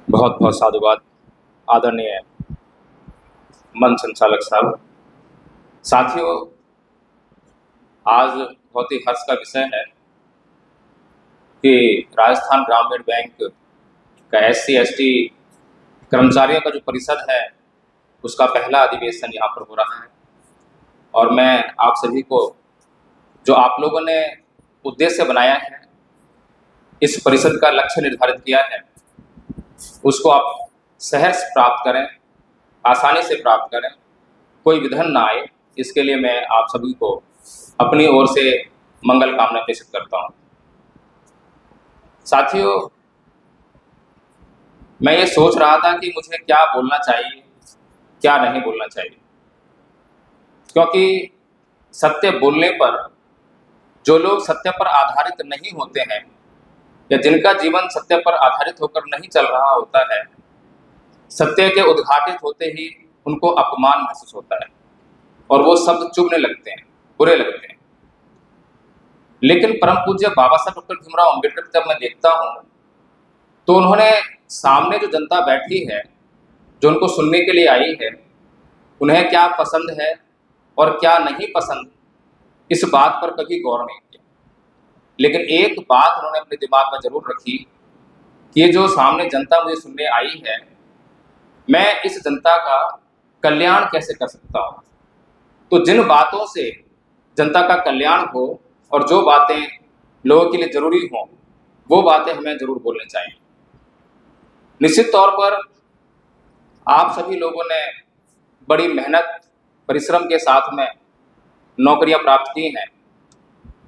बहुत बहुत साधुवाद आदरणीय मंच संचालक साहब। साथियों, आज बहुत ही हर्ष का विषय है कि राजस्थान ग्रामीण बैंक का SC ST कर्मचारियों का जो परिषद है उसका पहला अधिवेशन यहाँ पर हो रहा है। और मैं आप सभी को, जो आप लोगों ने उद्देश्य बनाया है, इस परिषद का लक्ष्य निर्धारित किया है, उसको आप सहर्ष प्राप्त करें, आसानी से प्राप्त करें, कोई विघ्न ना आए, इसके लिए मैं आप सभी को अपनी ओर से मंगल कामना प्रेषित करता हूँ। साथियों, मैं ये सोच रहा था कि मुझे क्या बोलना चाहिए, क्या नहीं बोलना चाहिए, क्योंकि सत्य बोलने पर जो लोग सत्य पर आधारित नहीं होते हैं या जिनका जीवन सत्य पर आधारित होकर नहीं चल रहा होता है, सत्य के उद्घाटित होते ही उनको अपमान महसूस होता है और वो शब्द चुभने लगते हैं, बुरे लगते हैं। लेकिन परम पूज्य बाबा साहब डॉक्टर भीमराव अम्बेडकर जब मैं देखता हूँ तो उन्होंने सामने जो जनता बैठी है, जो उनको सुनने के लिए आई है, उन्हें क्या पसंद है और क्या नहीं पसंद, इस बात पर कभी गौर नहीं किया। लेकिन एक बात उन्होंने अपने दिमाग में जरूर रखी कि ये जो सामने जनता मुझे सुनने आई है, मैं इस जनता का कल्याण कैसे कर सकता हूँ। तो जिन बातों से जनता का कल्याण हो और जो बातें लोगों के लिए जरूरी हों, वो बातें हमें जरूर बोलनी चाहिए। निश्चित तौर पर आप सभी लोगों ने बड़ी मेहनत परिश्रम के साथ में नौकरियां प्राप्त की हैं,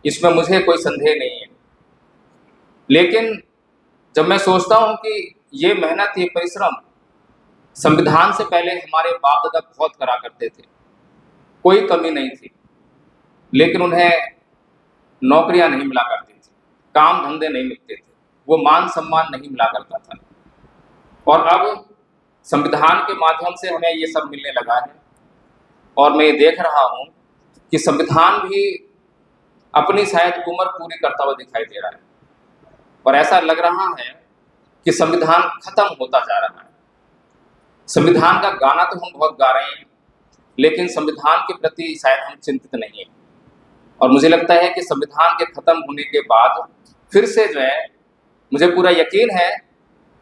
इसमें मुझे कोई संदेह नहीं है। लेकिन जब मैं सोचता हूं कि ये मेहनत, ये परिश्रम संविधान से पहले हमारे बाप दादा बहुत करा करते थे, कोई कमी नहीं थी, लेकिन उन्हें नौकरियां नहीं मिला करती थी, काम धंधे नहीं मिलते थे, वो मान सम्मान नहीं मिला करता था। और अब संविधान के माध्यम से हमें ये सब मिलने लगा है और मैं ये देख रहा हूँ कि संविधान भी अपनी शायद उम्र पूरी करता हुआ दिखाई दे रहा है और ऐसा लग रहा है कि संविधान खत्म होता जा रहा है। संविधान का गाना तो हम बहुत गा रहे हैं, लेकिन संविधान के प्रति शायद हम चिंतित नहीं हैं। और मुझे लगता है कि संविधान के खत्म होने के बाद फिर से जो है, मुझे पूरा यकीन है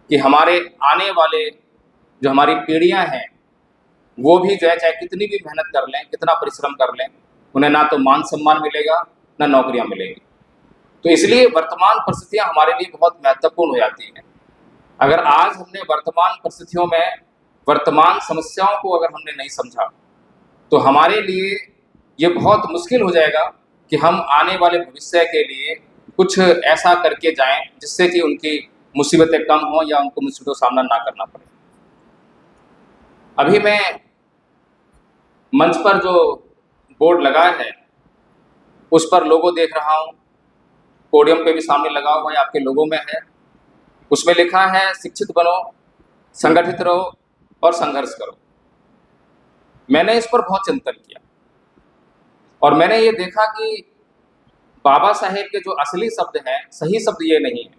कि हमारे आने वाले जो हमारी पीढ़ियां हैं, वो भी जो है चाहे कितनी भी मेहनत कर लें, कितना परिश्रम कर लें, उन्हें ना तो मान सम्मान मिलेगा, ना नौकरियां मिलेंगी। तो इसलिए वर्तमान परिस्थितियां हमारे लिए बहुत महत्वपूर्ण हो जाती हैं। अगर आज हमने वर्तमान परिस्थितियों में वर्तमान समस्याओं को अगर हमने नहीं समझा, तो हमारे लिए ये बहुत मुश्किल हो जाएगा कि हम आने वाले भविष्य के लिए कुछ ऐसा करके जाएं जिससे कि उनकी मुसीबतें कम हों या उनको मुसीबतों का सामना ना करना पड़े। अभी मैं मंच पर जो बोर्ड लगा है उस पर लोगो देख रहा हूँ, पोडियम पे भी सामने लगा हुआ है, आपके लोगों में है। उसमें लिखा है, शिक्षित बनो, संगठित रहो और संघर्ष करो। मैंने इस पर बहुत चिंतन किया और मैंने ये देखा कि बाबा साहेब के जो असली शब्द हैं, सही शब्द ये नहीं है।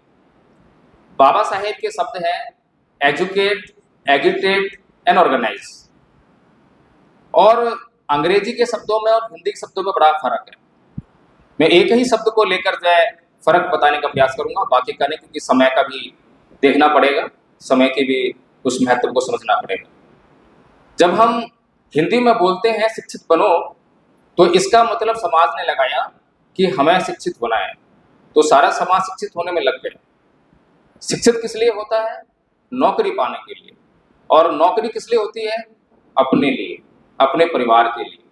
बाबा साहेब के शब्द हैं एजुकेट, एजुटेट एंड ऑर्गेनाइज। और अंग्रेजी के शब्दों में और हिंदी के शब्दों में बड़ा फर्क है। मैं एक ही शब्द को लेकर जो है फर्क बताने का प्रयास करूंगा, बाकी का नहीं, क्योंकि समय का भी देखना पड़ेगा, समय के भी उस महत्व को समझना पड़ेगा। जब हम हिंदी में बोलते हैं शिक्षित बनो, तो इसका मतलब समाज ने लगाया कि हमें शिक्षित होना है, तो सारा समाज शिक्षित होने में लग गया। शिक्षित किस लिए होता है? नौकरी पाने के लिए। और नौकरी किस लिए होती है? अपने लिए, अपने परिवार के लिए।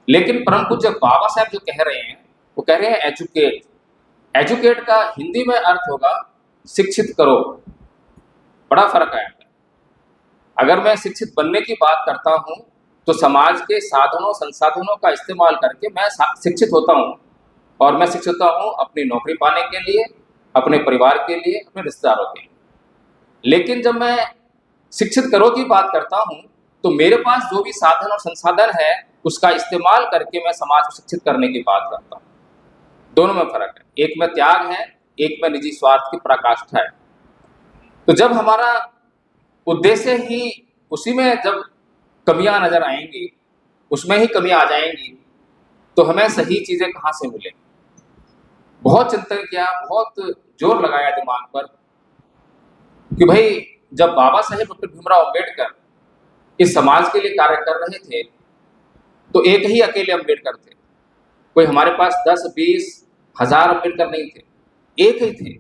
लेकिन परम पूज्य बाबा साहब जो कह रहे हैं, वो कह रहे हैं एजुकेट। एजुकेट का हिंदी में अर्थ होगा शिक्षित करो। बड़ा फर्क है। अगर मैं शिक्षित बनने की बात करता हूं तो समाज के साधनों संसाधनों का इस्तेमाल करके मैं शिक्षित होता हूं, और मैं शिक्षित होता हूं अपनी नौकरी पाने के लिए, अपने परिवार के लिए, अपने रिश्तेदारों के लिए। लेकिन जब मैं शिक्षित करो की बात करता हूं तो मेरे पास जो भी साधन और संसाधन है उसका इस्तेमाल करके मैं समाज को शिक्षित करने की बात करता हूं। दोनों में फर्क है। एक में त्याग है, एक में निजी स्वार्थ की पराकाष्ठा है। तो जब हमारा उद्देश्य ही उसी में जब कमियां नजर आएंगी, उसमें ही कमियां आ जाएंगी, तो हमें सही चीजें कहाँ से मिलेंगी। बहुत चिंतन किया, बहुत जोर लगाया दिमाग पर कि भाई जब बाबा साहेब डॉक्टर भीमराव अंबेडकर इस समाज के लिए कार्य कर रहे थे तो एक ही अकेले अंबेडकर थे। कोई हमारे पास 10-20 हजार अंबेडकर नहीं थे, एक ही थे।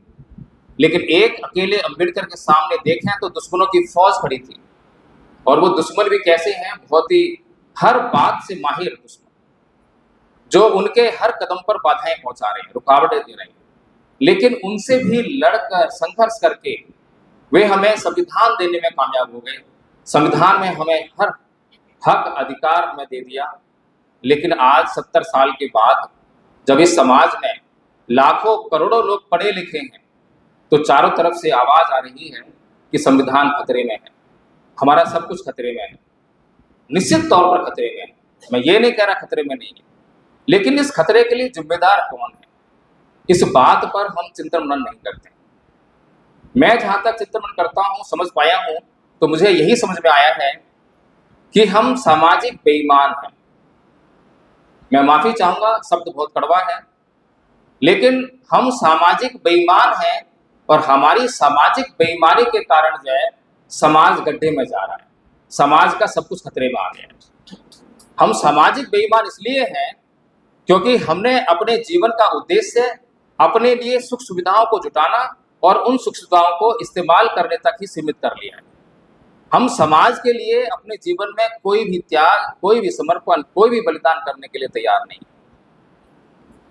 लेकिन एक अकेले अंबेडकर के सामने देखें तो दुश्मनों की फौज खड़ी थी। और वो दुश्मन भी कैसे हैं, बहुत ही हर बात से माहिर दुश्मन, जो उनके हर कदम पर बाधाएं पहुंचा रहे हैं, रुकावटें दे रहे हैं। लेकिन उनसे भी लड़कर संघर्ष करके वे हमें संविधान देने में कामयाब हो गए। संविधान में हमें हर हक अधिकार हमें दे दिया। लेकिन आज 70 साल के बाद जब इस समाज में लाखों करोड़ों लोग पढ़े लिखे हैं तो चारों तरफ से आवाज आ रही है कि संविधान खतरे में है, हमारा सब कुछ खतरे में है। निश्चित तौर पर खतरे में है, मैं ये नहीं कह रहा खतरे में नहीं है, लेकिन इस खतरे के लिए जिम्मेदार कौन है, इस बात पर हम चिंतन मनन नहीं करते। मैं जहां तक चिंतन मनन करता हूं, समझ पाया हूं, तो मुझे यही समझ में आया है कि हम सामाजिक बेईमान हैं। मैं माफी चाहूंगा, शब्द बहुत कड़वा है, लेकिन हम सामाजिक बेईमान हैं और हमारी सामाजिक बेईमानी के कारण जो है समाज गड्ढे में जा रहा है, समाज का सब कुछ खतरे में आ गया है। हम सामाजिक बेईमान इसलिए हैं क्योंकि हमने अपने जीवन का उद्देश्य अपने लिए सुख सुविधाओं को जुटाना और उन सुख सुविधाओं को इस्तेमाल करने तक ही सीमित कर लिया है। हम समाज के लिए अपने जीवन में कोई भी त्याग, कोई भी समर्पण, कोई भी बलिदान करने के लिए तैयार नहीं।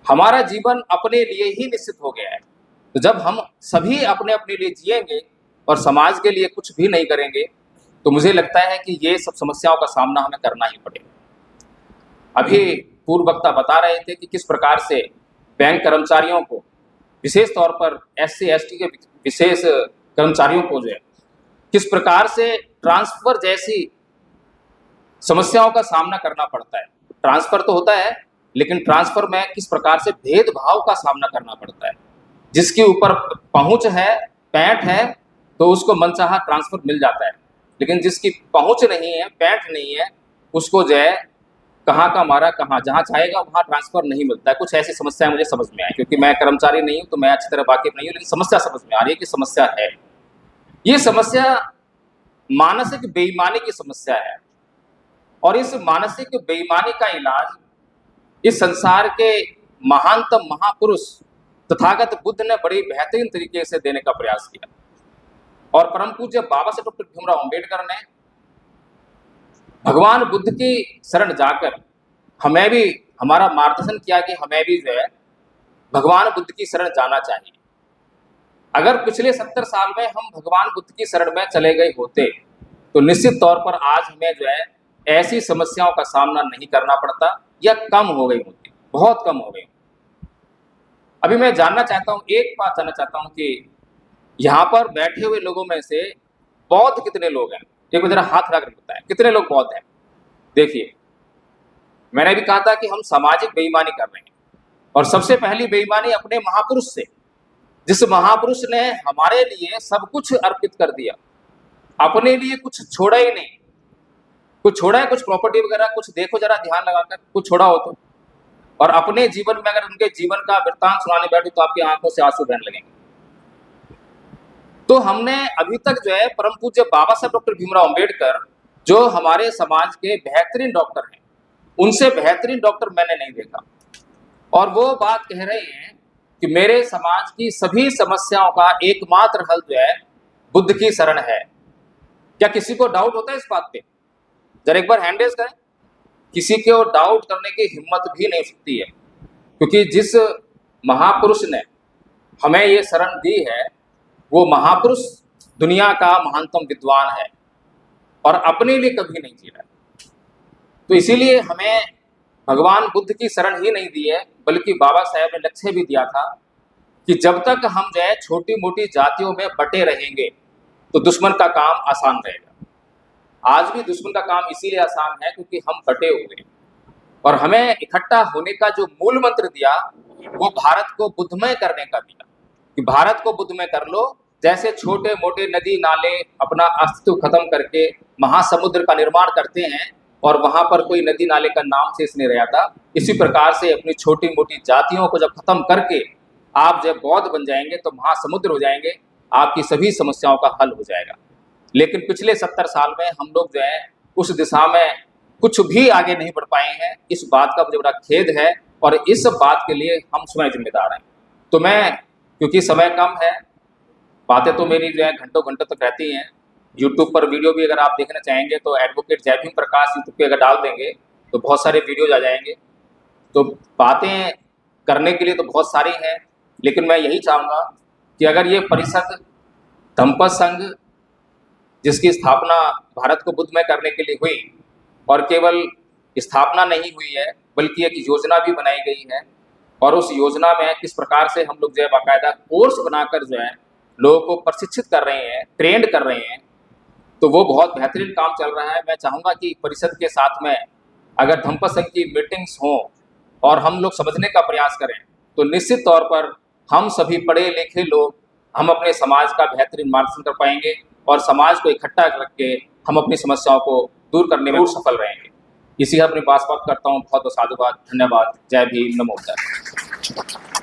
हमारा जीवन अपने लिए ही निश्चित हो गया है। तो जब हम सभी अपने अपने लिए जिएंगे और समाज के लिए कुछ भी नहीं करेंगे तो मुझे लगता है कि ये सब समस्याओं का सामना हमें करना ही पड़ेगा। अभी पूर्व वक्ता बता रहे थे कि किस प्रकार से बैंक कर्मचारियों को, विशेष तौर पर SC ST के विशेष कर्मचारियों को जो है किस प्रकार से ट्रांसफर जैसी समस्याओं का सामना करना पड़ता है। ट्रांसफर तो होता है, लेकिन ट्रांसफर में किस प्रकार से भेदभाव का सामना करना पड़ता है। जिसके ऊपर पहुंच है, पैंठ है, तो उसको मनचाहा ट्रांसफर मिल जाता है, लेकिन जिसकी पहुंच नहीं है, पैंठ नहीं है, उसको जो है कहाँ का मारा कहाँ, जहाँ चाहेगा वहाँ ट्रांसफर नहीं मिलता है। कुछ ऐसी समस्याएं मुझे समझ में आई, क्योंकि मैं कर्मचारी नहीं हूँ तो मैं अच्छी तरह वाकिफ नहीं हूँ, लेकिन समस्या समझ में आ रही है कि समस्या है। ये समस्या मानसिक बेईमानी की समस्या है और इस मानसिक बेईमानी का इलाज इस संसार के महानतम महापुरुष तथागत बुद्ध ने बड़ी बेहतरीन तरीके से देने का प्रयास किया। और परम पूज्य बाबा साहेब डॉक्टर भीमराव अंबेडकर ने भगवान बुद्ध की शरण जाकर हमें भी हमारा मार्गदर्शन किया कि हमें भी जो है भगवान बुद्ध की शरण जाना चाहिए। अगर पिछले 70 साल में हम भगवान बुद्ध की शरण में चले गए होते तो निश्चित तौर पर आज हमें जो है ऐसी समस्याओं का सामना नहीं करना पड़ता या कम हो गई होती, बहुत कम हो गई। अभी मैं जानना चाहता हूँ, एक बात जानना चाहता हूँ कि यहाँ पर बैठे हुए लोगों में से बौद्ध कितने लोग हैं? एक बार जरा हाथ लगा कर बताएं, कितने लोग बौद्ध हैं? देखिए, मैंने भी कहा था कि हम सामाजिक बेईमानी कर रहे हैं और सबसे पहली बेईमानी अपने महापुरुष से, जिस महापुरुष ने हमारे लिए सब कुछ अर्पित कर दिया, अपने लिए कुछ छोड़ा ही नहीं। कुछ छोड़ा है, कुछ प्रॉपर्टी वगैरह, कुछ देखो जरा ध्यान लगाकर, कुछ छोड़ा हो तो। और अपने जीवन में अगर उनके जीवन का वृत्तांत सुनाने बैठो तो आपकी आंखों से आंसू बहने लगेंगे। तो हमने अभी तक जो है परम पूज्य बाबा साहेब डॉक्टर भीमराव अंबेडकर, जो हमारे समाज के बेहतरीन डॉक्टर हैं, उनसे बेहतरीन डॉक्टर मैंने नहीं देखा। और वो बात कह रहे हैं कि मेरे समाज की सभी समस्याओं का एकमात्र हल जो है बुद्ध की शरण है। क्या किसी को डाउट होता है इस बात पे? जरा एक बार हैंड रेज करें। किसी को डाउट करने की हिम्मत भी नहीं सकती है, क्योंकि जिस महापुरुष ने हमें ये शरण दी है वो महापुरुष दुनिया का महानतम विद्वान है और अपने लिए कभी नहीं जी रहा। तो इसीलिए हमें भगवान बुद्ध की शरण ही नहीं दी है, बल्कि बाबा साहेब ने लक्ष्य भी दिया था कि जब तक हम जो है छोटी मोटी जातियों में बटे रहेंगे तो दुश्मन का काम आसान रहेगा। आज भी दुश्मन का काम इसीलिए आसान है क्योंकि हम बटे हुए हैं। और हमें इकट्ठा होने का जो मूल मंत्र दिया वो भारत को बुद्धमय करने का दिया कि भारत को बुद्धमय कर लो, जैसे छोटे मोटे नदी नाले अपना अस्तित्व खत्म करके महासमुद्र का निर्माण करते हैं और वहां पर कोई नदी नाले का नाम शेष नहीं रह जाता, इसी प्रकार से अपनी छोटी मोटी जातियों को जब खत्म करके आप जब बौद्ध बन जाएंगे तो महासमुद्र हो जाएंगे, आपकी सभी समस्याओं का हल हो जाएगा। लेकिन पिछले 70 साल में हम लोग जो है उस दिशा में कुछ भी आगे नहीं बढ़ पाए हैं। इस बात का मुझे बड़ा खेद है और इस बात के लिए हम स्वयं जिम्मेदार हैं। तो मैं, क्योंकि समय कम है, बातें तो मेरी जो है घंटों घंटों तक रहती हैं। यूट्यूब पर वीडियो भी अगर आप देखना चाहेंगे तो एडवोकेट जय भीम प्रकाश यूट्यूब पे अगर डाल देंगे तो बहुत सारे वीडियोज आ जाएंगे। तो बातें करने के लिए तो बहुत सारी हैं, लेकिन मैं यही चाहूँगा कि अगर ये परिषद धम्मपद संघ जिसकी स्थापना भारत को बुद्धमय करने के लिए हुई, और केवल स्थापना नहीं हुई है बल्कि एक योजना भी बनाई गई है, और उस योजना में किस प्रकार से हम लोग जो है बाकायदा कोर्स बनाकर जो है लोगों को प्रशिक्षित कर रहे हैं, ट्रेंड कर रहे हैं, तो वो बहुत बेहतरीन काम चल रहा है। मैं चाहूँगा कि परिषद के साथ में अगर धम्मपद संघ की मीटिंग्स हों और हम लोग समझने का प्रयास करें तो निश्चित तौर पर हम सभी पढ़े लिखे लोग हम अपने समाज का बेहतरीन मार्गदर्शन कर पाएंगे और समाज को इकट्ठा करके हम अपनी समस्याओं को दूर करने में सफल रहेंगे। इसी अपनी बात करता हूँ। बहुत बहुत साधुवाद, धन्यवाद, जय भीम, नमो बुद्धाय।